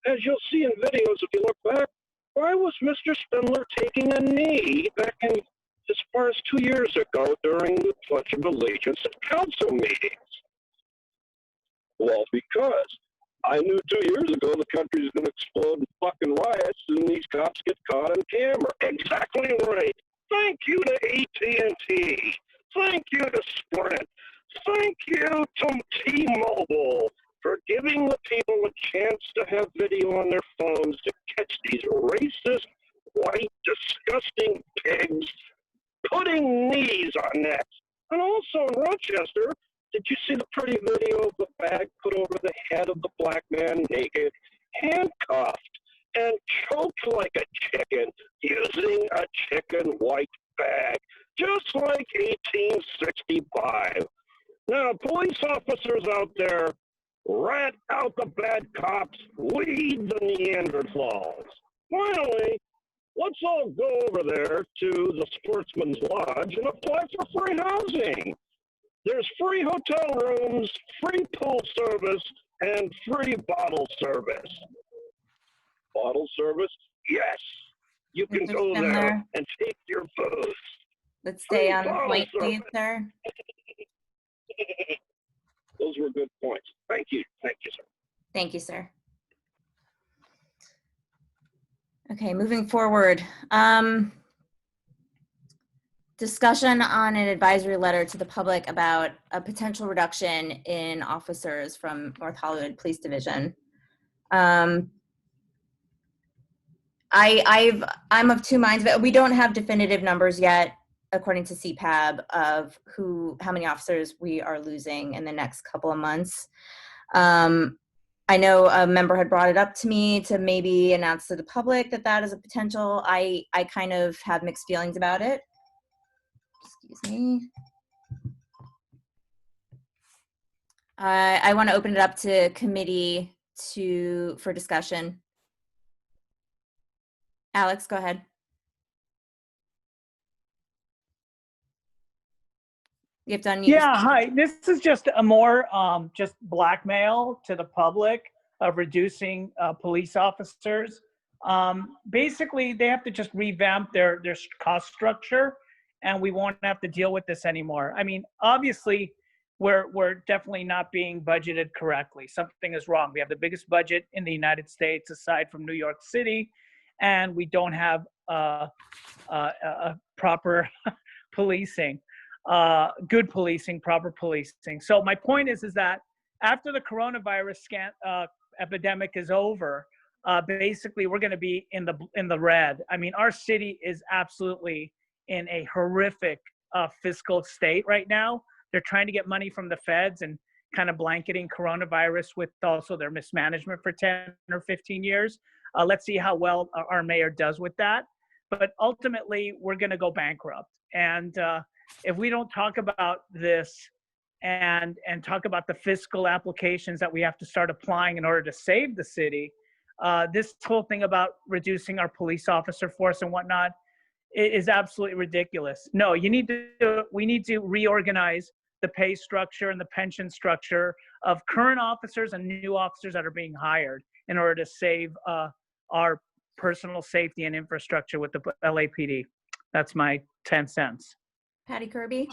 as you'll see in videos if you look back, why was Mr. Spindler taking a knee back in as far as 2 years ago during the Pledge of Allegiance at council meetings? Well, because I knew 2 years ago the country's going to explode in fucking riots and these cops get caught on camera. Exactly right. Thank you to AT&T. Thank you to Sprint. Thank you to T-Mobile for giving the people a chance to have video on their phones to catch these racist, white, disgusting pigs putting knees on necks. And also in Rochester, did you see the pretty video of the bag put over the head of the black man naked, handcuffed, and choked like a chicken using a chicken white bag, just like 1865. Now, police officers out there, rat out the bad cops, lead the Neanderthals. Finally, let's all go over there to the Sportsman's Lodge and apply for free housing. There's free hotel rooms, free pool service, and free bottle service. Bottle service? Yes. You can Mr. go there Spindler, and take your booze. let's stay Free on bottle point, please, service. sir. Those were good points. Thank you. Thank you, sir. Thank you, sir. Okay, moving forward. Discussion on an advisory letter to the public about a potential reduction in officers from North Hollywood Police Division. I'm of two minds, but we don't have definitive numbers yet, according to CPAB, of how many officers we are losing in the next couple of months. I know a member had brought it up to me to maybe announce to the public that that is a potential. I kind of have mixed feelings about it. Excuse me. I want to open it up to committee for discussion. Alex, go ahead. You have to unmute. Yeah, hi. This is just a more just blackmail to the public of reducing police officers. Basically, they have to just revamp their cost structure, and we won't have to deal with this anymore. I mean, obviously, we're definitely not being budgeted correctly. Something is wrong. We have the biggest budget in the United States aside from New York City, and we don't have a proper policing. Good policing, proper policing. So my point is that after the coronavirus epidemic is over, basically we're going to be in the red. I mean, our city is absolutely in a horrific fiscal state right now. They're trying to get money from the feds and kind of blanketing coronavirus with also their mismanagement for 10 or 15 years. Let's see how well our mayor does with that. But ultimately, we're going to go bankrupt. And if we don't talk about this and talk about the fiscal applications that we have to start applying in order to save the city, this whole thing about reducing our police officer force and whatnot is absolutely ridiculous. No, we need to reorganize the pay structure and the pension structure of current officers and new officers that are being hired in order to save our personal safety and infrastructure with the LAPD. That's my 10 cents. Patty Kirby.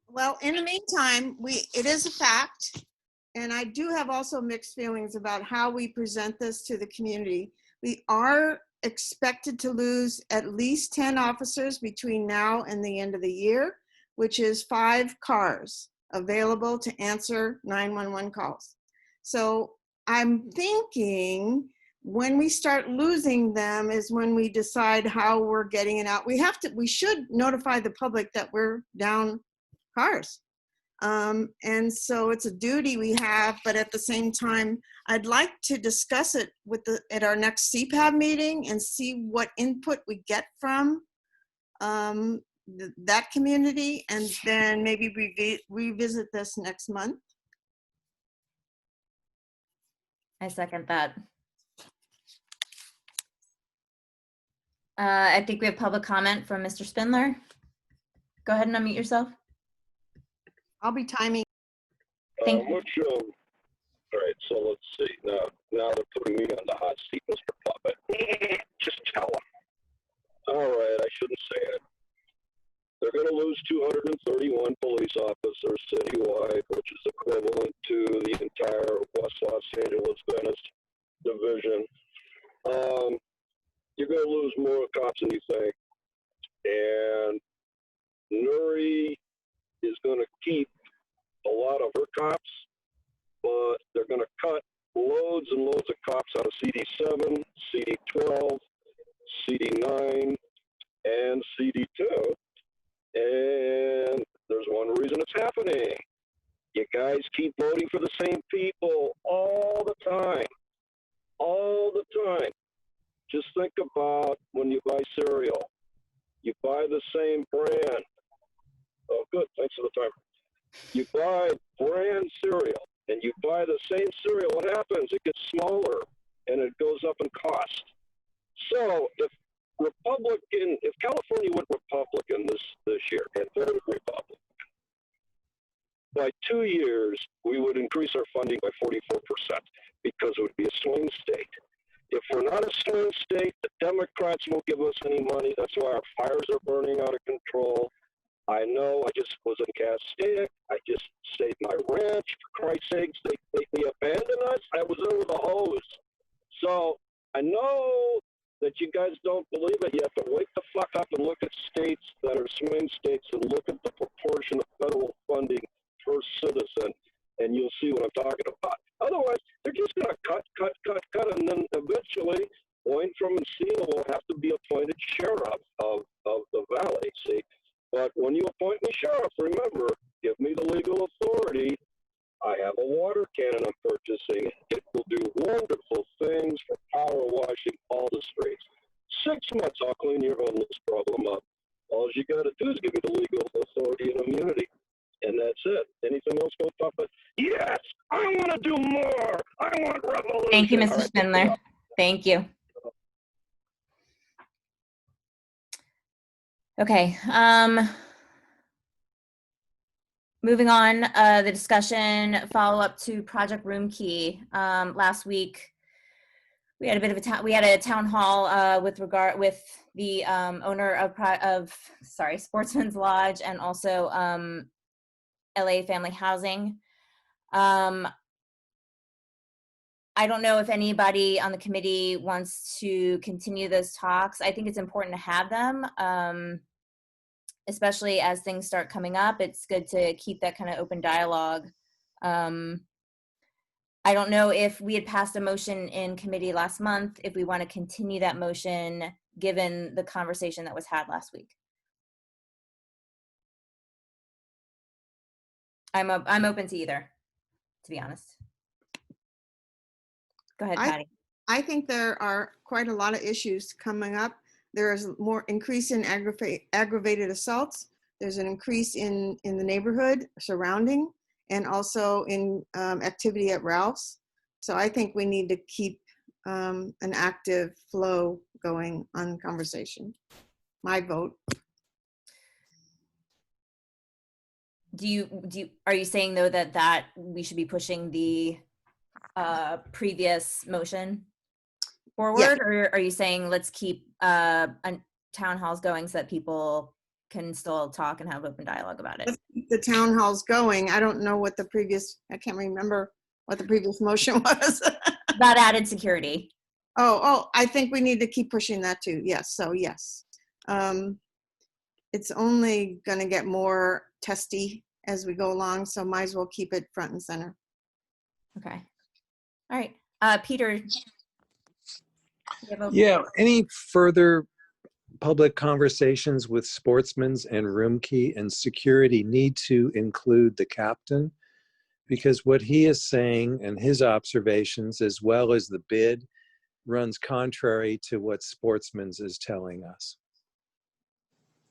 Well, in the meantime, it is a fact, and I do have also mixed feelings about how we present this to the community. We are expected to lose at least 10 officers between now and the end of the year, which is 5 cars available to answer 911 calls. So I'm thinking when we start losing them is when we decide how we're getting it out. We should notify the public that we're down cars. And so it's a duty we have, but at the same time, I'd like to discuss it at our next CPAB meeting and see what input we get from that community, and then maybe revisit this next month. I second that. I think we have public comment from Mr. Spindler. Go ahead and unmute yourself. I'll be timing. Thank you. All right, so let's see. Now they're putting me on the hot seat, Mr. Puppet. Just tell them. All right, I shouldn't say it. They're going to lose 231 police officers citywide, which is equivalent to the entire West Los Angeles Venice division. You're going to lose more cops than you think. And Nuri is going to keep a lot of her cops, but they're going to cut loads and loads of cops out of CD7, CD12, CD9, and CD2. And there's one reason it's happening. You guys keep voting for the same people all the time. All the time. Just think about when you buy cereal. You buy the same brand. Oh, good. Thanks for the timer. You buy brand cereal and you buy the same cereal. What happens? It gets smaller and it goes up in cost. So if California went Republican this year and voted Republican, by 2 years, we would increase our funding by 44% because it would be a swing state. If we're not a swing state, the Democrats won't give us any money. That's why our fires are burning out of control. I know I just was in Castaic. I just saved my ranch. For Christ's sakes, they abandoned us. I was there with a hose. So I know that you guys don't believe it. You have to wake the fuck up and look at states that are swing states and look at the proportion of federal funding per citizen, and you'll see what I'm talking about. Otherwise, they're just going to cut, and then eventually Ointram and Steele will have to be appointed sheriff of the valley, see? But when you appoint me sheriff, remember, give me the legal authority. I have a water cannon I'm purchasing. It will do wonderful things for power washing all the streets. 6 months, I'll clean your homeless problem up. All you got to do is give me the legal authority and immunity. And that's it. Anything else go pop up? Yes, I want to do more. I want revolution. Thank you, Mr. All right, Spindler. Thank you. Okay. Moving on, the discussion follow up to Project Room Key. Last week, we had a bit of a town hall with the owner of Sportsman's Lodge and also LA Family Housing. I don't know if anybody on the committee wants to continue those talks. I think it's important to have them. Especially as things start coming up, it's good to keep that kind of open dialogue. I don't know if we had passed a motion in committee last month, if we want to continue that motion given the conversation that was had last week. I'm open to either, to be honest. Go ahead, Patty. I think there are quite a lot of issues coming up. There is more increase in aggravated assaults. There's an increase in the neighborhood surrounding, and also in activity at Ralph's. So I think we need to keep an active flow going on conversation. My vote. Are you saying though that we should be pushing the previous motion forward, yeah, or are you saying let's keep town halls going so that people can still talk and have open dialogue about it? Let's keep the town halls going. I don't know what I can't remember what the previous motion was. About added security. Oh, I think we need to keep pushing that too. Yes, so yes. It's only gonna get more testy as we go along, so might as well keep it front and center. Okay. All right. Peter. Yeah, any further public conversations with Sportsman's and Room Key and security need to include the captain, because what he is saying and his observations, as well as the bid, runs contrary to what Sportsman's is telling us.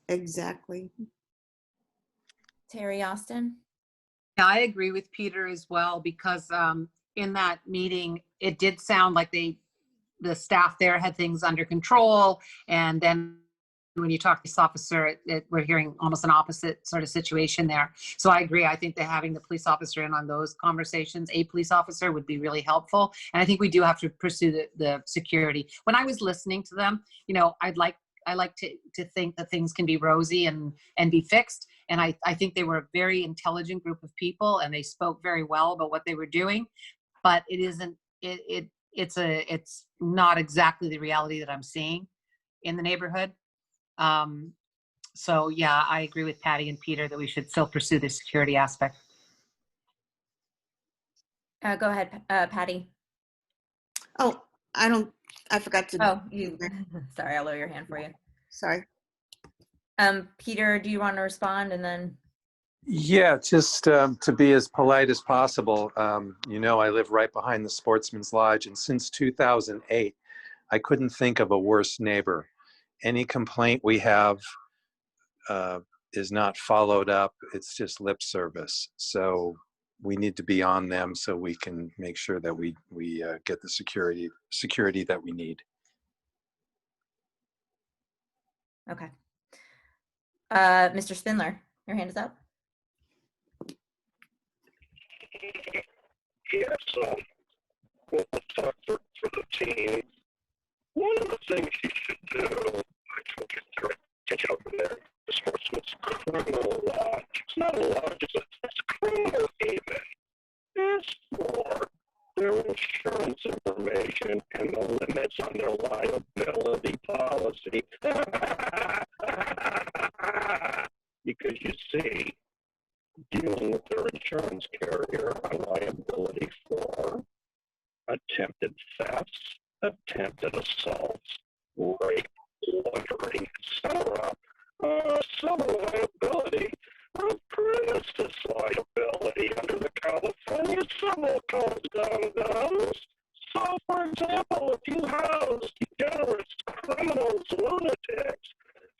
Exactly. Terry Austin? Yeah, I agree with Peter as well, because in that meeting, it did sound like the staff there had things under control. And then when you talk to this officer, we're hearing almost an opposite sort of situation there. So I agree. I think that having the police officer in on those conversations, a police officer, would be really helpful. And I think we do have to pursue the security. When I was listening to them, you know, I like to think that things can be rosy and be fixed. And I think they were a very intelligent group of people, and they spoke very well about what they were doing. But it isn't, it's not exactly the reality that I'm seeing in the neighborhood. So yeah, I agree with Patty and Peter that we should still pursue the security aspect. Go ahead, Patty. Oh, I forgot to. Oh, sorry, I'll lower your hand for you. Sorry. Peter, do you want to respond, and then? Yeah, just to be as polite as possible. You know, I live right behind the Sportsman's Lodge, and since 2008, I couldn't think of a worse neighbor. Any complaint we have is not followed up. It's just lip service. So we need to be on them so we can make sure that we get the security that we need. Okay. Mr. Spindler, your hand is up. Yes, we'll talk for the team. things you should do, which will get their attention over there, the Sportsman's Criminal Lodge. It's not a lodge, it's a criminal haven. It's for their insurance information and the limits on their liability policy. Because you see, dealing with their insurance carrier on liability for attempted thefts, attempted assaults, rape, loitering, etc. Civil liability, premises liability under the California Civil Code does. So, for example, if you house degenerates, criminals, lunatics,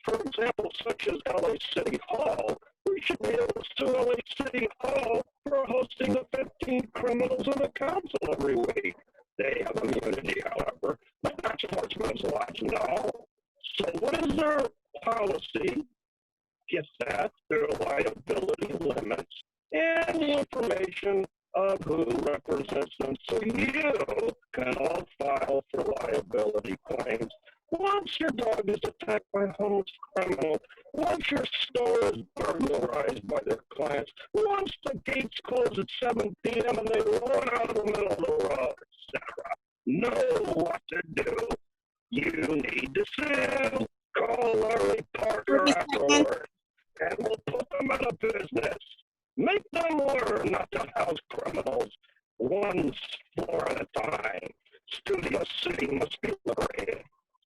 for example, such as LA City Hall, we should be able to sue LA City Hall for hosting the 15 criminals in the council every week. They have immunity, however, but not Sportsman's Lodge, no. So what is their policy? Get that, their liability limits, and the information of who represents them, so you can all file for liability claims. Once your dog is attacked by a homeless criminal, once your store is burglarized by their clients, once the gates close at 7 p.m. and they run out of the middle of the road, etc. Know what to do. You need to sue. Call Larry Parker afterwards, and we'll put them out of business. Make them learn not to house criminals one floor at a time. Studio City must be liberated.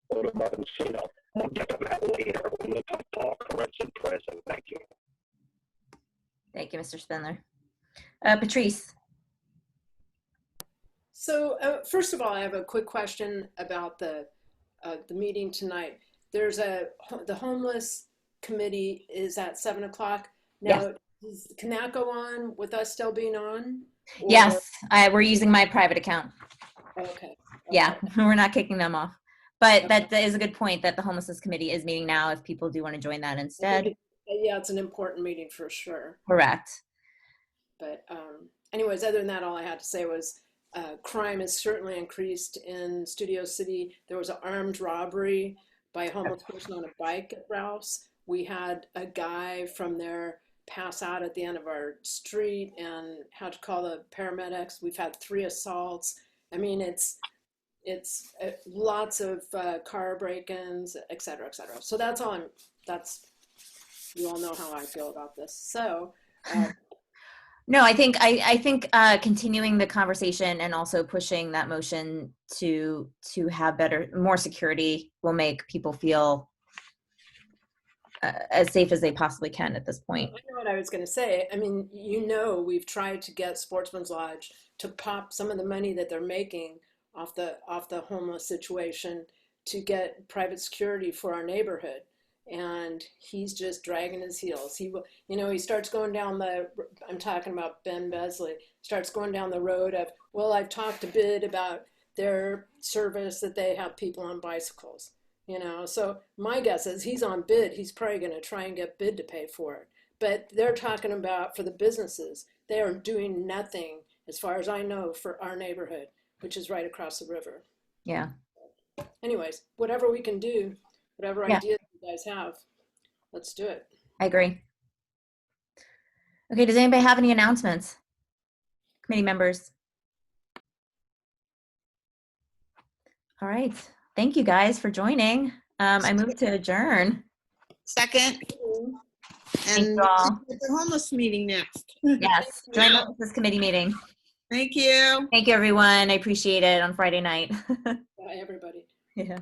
What about Encino? We'll get to that later when we put Paul Koretz in prison. Thank you. Thank you, Mr. Spindler. Patrice. So first of all, I have a quick question about the meeting tonight. There's the homeless committee is at 7 o'clock. Now, can that go on with us still being on? Or? Yes, we're using my private account. Okay. Yeah, we're not kicking them off. But that is a good point that the homelessness committee is meeting now if people do want to join that instead. Yeah, it's an important meeting for sure. Correct. But anyways, other than that, all I had to say was crime has certainly increased in Studio City. There was an armed robbery by a homeless person on a bike at Ralph's. We had a guy from there pass out at the end of our street and had to call the paramedics. We've had 3 assaults. I mean, it's lots of car break-ins, et cetera, et cetera. So that's all you all know how I feel about this. So. No, I think continuing the conversation and also pushing that motion to have more security will make people feel as safe as they possibly can at this point. I know what I was going to say. I mean, we've tried to get Sportsman's Lodge to pop some of the money that they're making off the homeless situation to get private security for our neighborhood. And he's just dragging his heels. He starts going down I'm talking about Ben Besley, starts going down the road of, well, I've talked to BID about their service that they have people on bicycles, So my guess is he's on BID. He's probably going to try and get BID to pay for it. But they're talking about for the businesses, they are doing nothing, as far as I know, for our neighborhood, which is right across the river. Yeah. Anyways, whatever we can do, whatever ideas you guys have, let's do it. I agree. Okay, does anybody have any announcements? Committee members? All right. Thank you guys for joining. I move to adjourn. Second. Thank you all. The homeless meeting next. Yes, join the homeless committee meeting. Thank you. Thank you, everyone. I appreciate it on Friday night. Bye, everybody. Yeah.